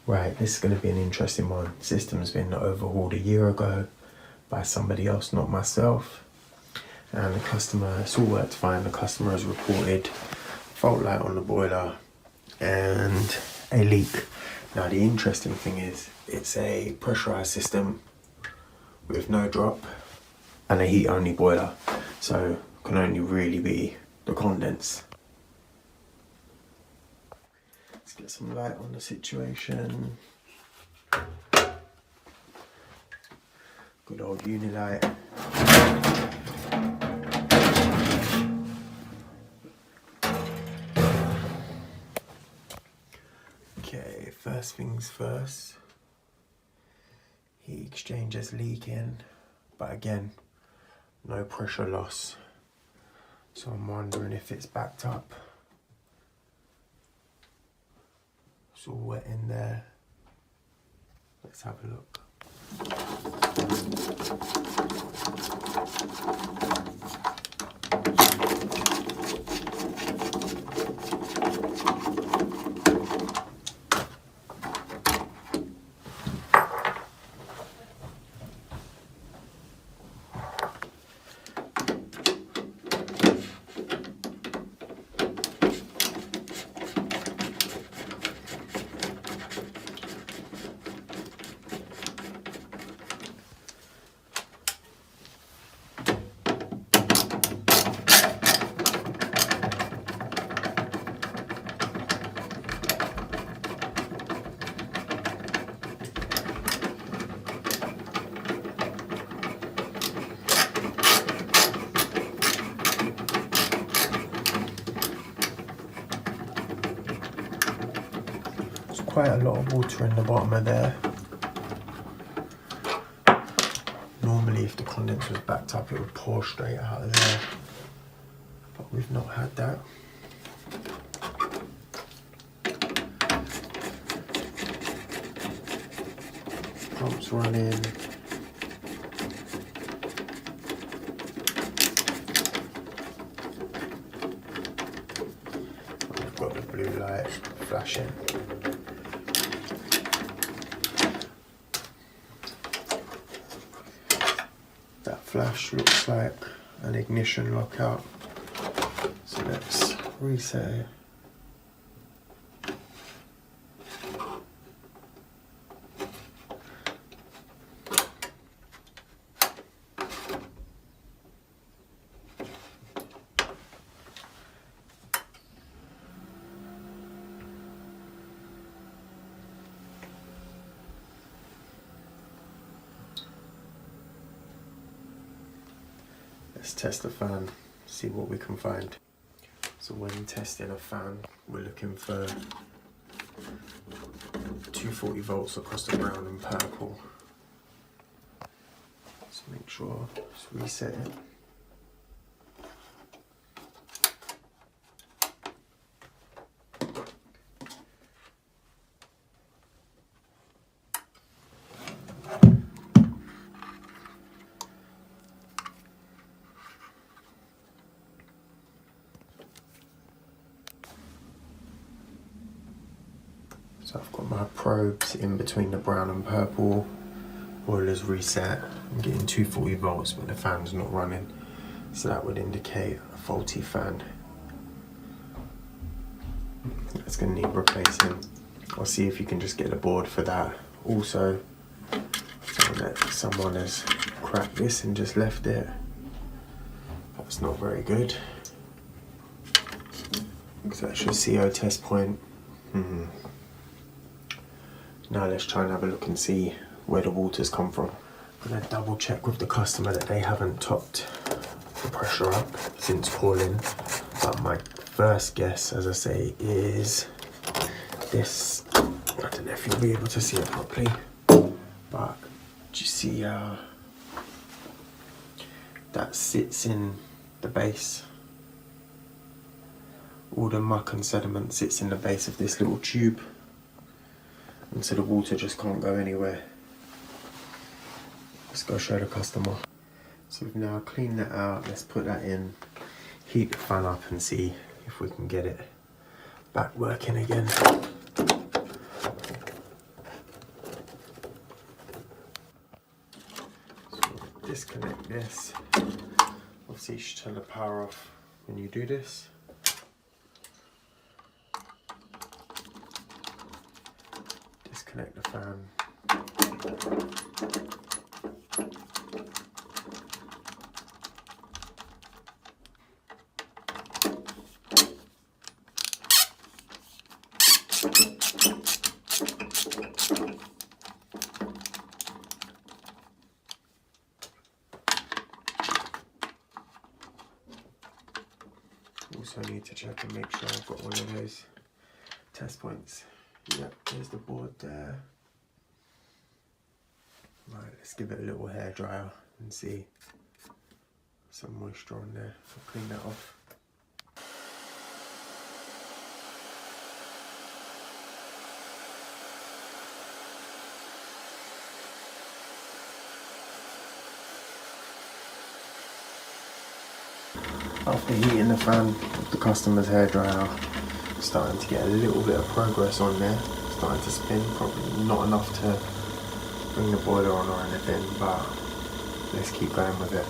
Right, this is going to be an interesting one. System's been overhauled a year ago by somebody else, not myself. And the customer, it's all worked fine. The customer has reported fault light on the boiler and a leak. Now the interesting thing is, it's a pressurized system with no drop and a heat only boiler. So it can only really be the condense. Let's get some light on the situation. Good old Unilight. Okay, first things first. Heat exchangers leaking, but again, no pressure loss. So I'm wondering if it's backed up. It's all wet in there. Let's have a look. Quite a lot of water in the bottom of there. Normally if the condenser was backed up it would pour straight out of there, but we've not had that. Pump's running. I've got the blue light flashing. That flash looks like an ignition lockout. So let's reset it. Let's test the fan, see what we can find. So when testing a fan, we're looking for 240 volts across the brown and purple. Let's make sure, let's reset it. So I've got my probes in between the brown and purple. Boiler's reset. I'm getting 240 volts, but the fan's not running. So that would indicate a faulty fan. That's going to need replacing. I'll see if you can just get a board for that. Also, someone has cracked this and just left it. That's not very good. Because that's your CO test point. Now let's try and have a look and see where the water's come from. I'm going to double check with the customer that they haven't topped the pressure up since calling. But my first guess, as I say, is this. I don't know if you'll be able to see it properly, but do you see that sits in the base? All the muck and sediment sits in the base of this little tube. And so the water just can't go anywhere. Let's go show the customer. So we've now cleaned that out. Let's put that in, heat the fan up and see if we can get it back working again. like this. Obviously you should turn the power off when you do this. Disconnect the fan. Also need to check and make sure I've got one of those test points. Yep, there's the board there. Right, let's give it a little hair dryer and see some moisture on there. I'll clean that off. After heating the fan with the customer's hairdryer, starting to get a little bit of progress on there. Starting to spin, probably not enough to bring the boiler on or anything, but let's keep going with it.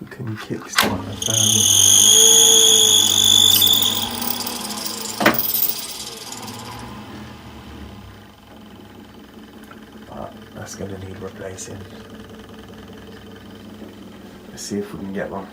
You can kickstart the fan. But that's going to need replacing. Let's see if we can get one.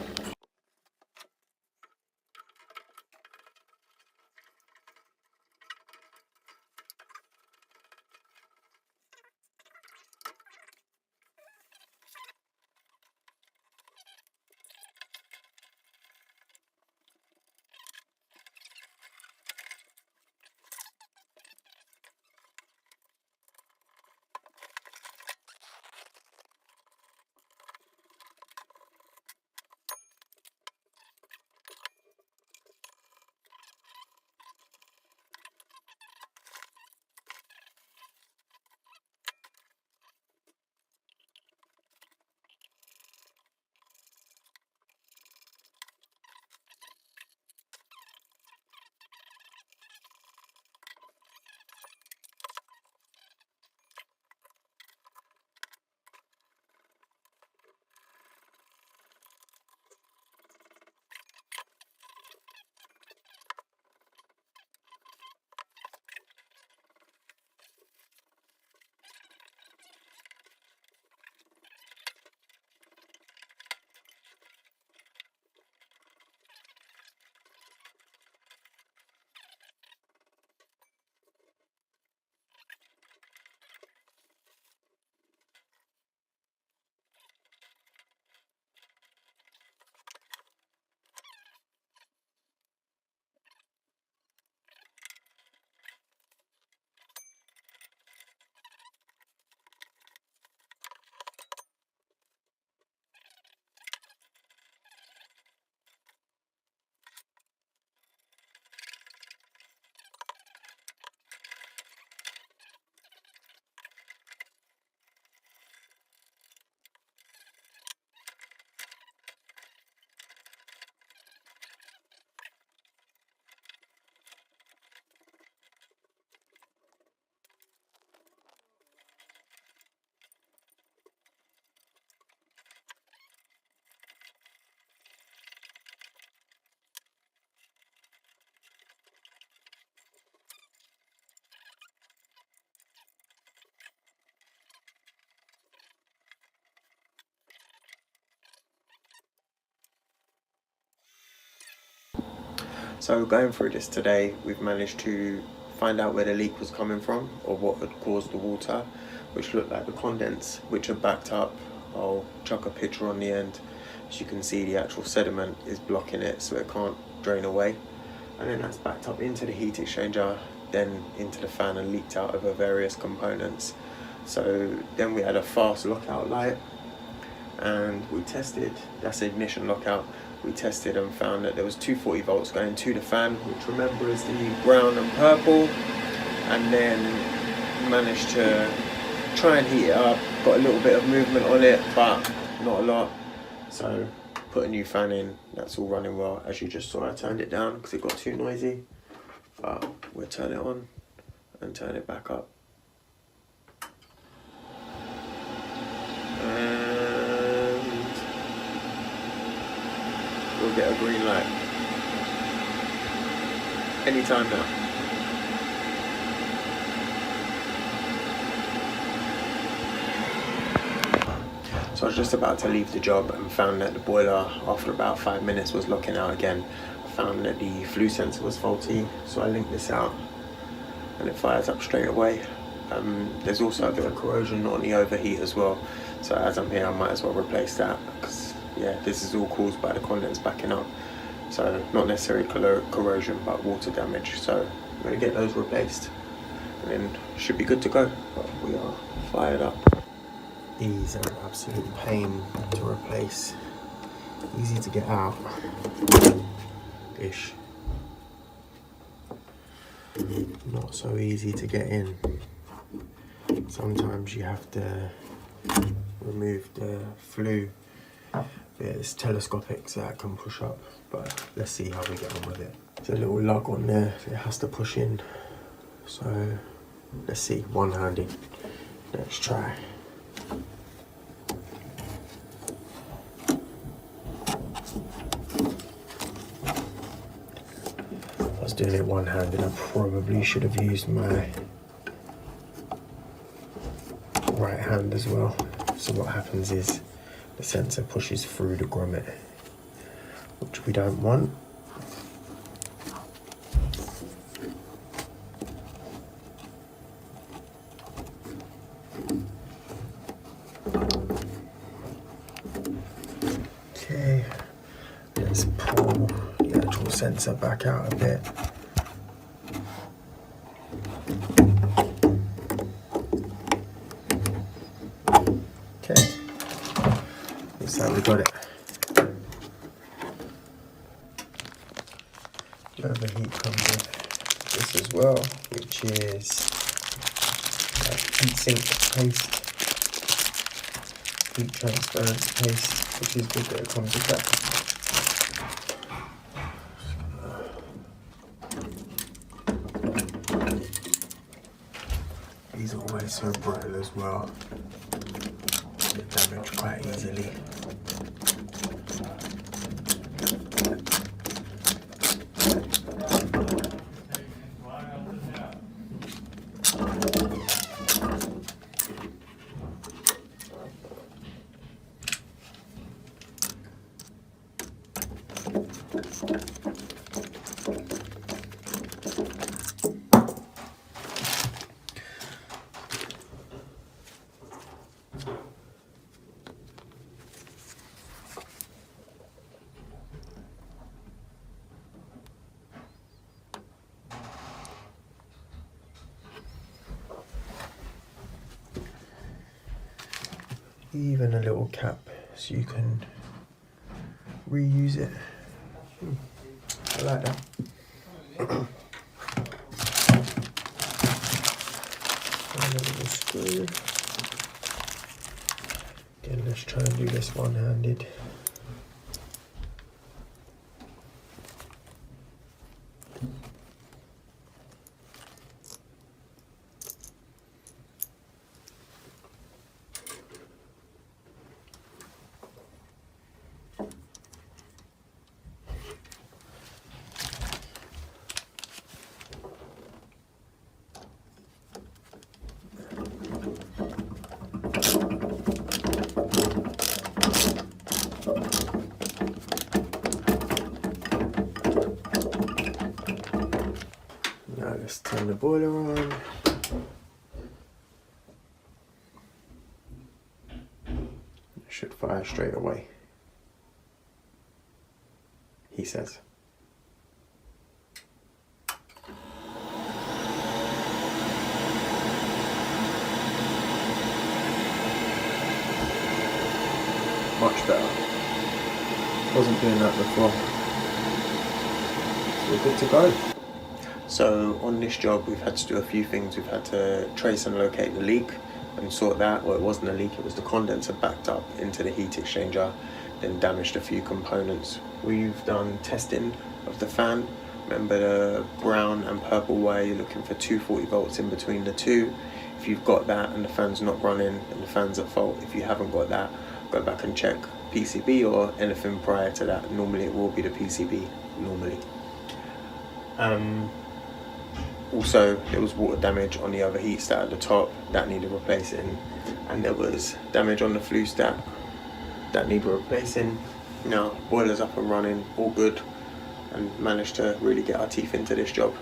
So going through this today, we've managed to find out where the leak was coming from, or what had caused the water, which looked like the condens, which are backed up. I'll chuck a picture on the end. As you can see, the actual sediment is blocking it, so it can't drain away. And then that's backed up into the heat exchanger, then into the fan and leaked out over various components. So then we had a fast lockout light, and we tested, that's the ignition lockout. We tested and found that there was 240 volts going to the fan, which remember is the brown and purple, and then managed to try and heat it up. Got a little bit of movement on it, but not a lot. So put a new fan in, that's all running well. As you just saw, I turned it down because it got too noisy, but we'll turn it on and turn it back up. We'll get a green light anytime now. So I was just about to leave the job and found that the boiler, after about 5 minutes, was locking out again. I found that the flue sensor was faulty, so I linked this out and it fires up straight away. There's also a bit of corrosion on the overheat as well, so as I'm here I might as well replace that, because yeah, this is all caused by the condense backing up. So not necessarily corrosion, but water damage. So I'm going to get those replaced and then should be good to go. But we are fired up. These are an absolute pain to replace. Easy to get out ish. Not so easy to get in. Sometimes you have to remove the flue. It's telescopic, so that can push up, but let's see how we get on with it. There's a little lug on there, it has to push in. So let's see, one-handed. Let's try. I was doing it one-handed, I probably should have used my right hand as well. So what happens is the sensor pushes through the grommet, which we don't want. Okay, let's pull the actual sensor back out a bit. Okay, looks like we got it. The overheat comes with this as well, which is heat sink paste, heat transference paste, which is good that it comes with that. These are always so brittle as well. Get damaged quite easily. Even a little cap so you can reuse it. I like that. A little screw. Again, let's try and do this one-handed. Now let's turn the boiler on. It should fire straight away, he says. Much better. Wasn't doing that before. So we're good to go. So on this job we've had to do a few things. We've had to trace and locate the leak and sort that. Well, it wasn't a leak, it was the condenser backed up into the heat exchanger, then damaged a few components. We've done testing of the fan. Remember the brown and purple wire, you're looking for 240 volts in between the two. If you've got that and the fan's not running, then the fan's at fault. If you haven't got that, go back and check PCB or anything prior to that. Normally it will be the PCB, normally. Also, there was water damage on the other heat stat at the top that needed replacing, and there was damage on the flue stack that needed replacing. Now, boiler's up and running, all good, and managed to really get our teeth into this job.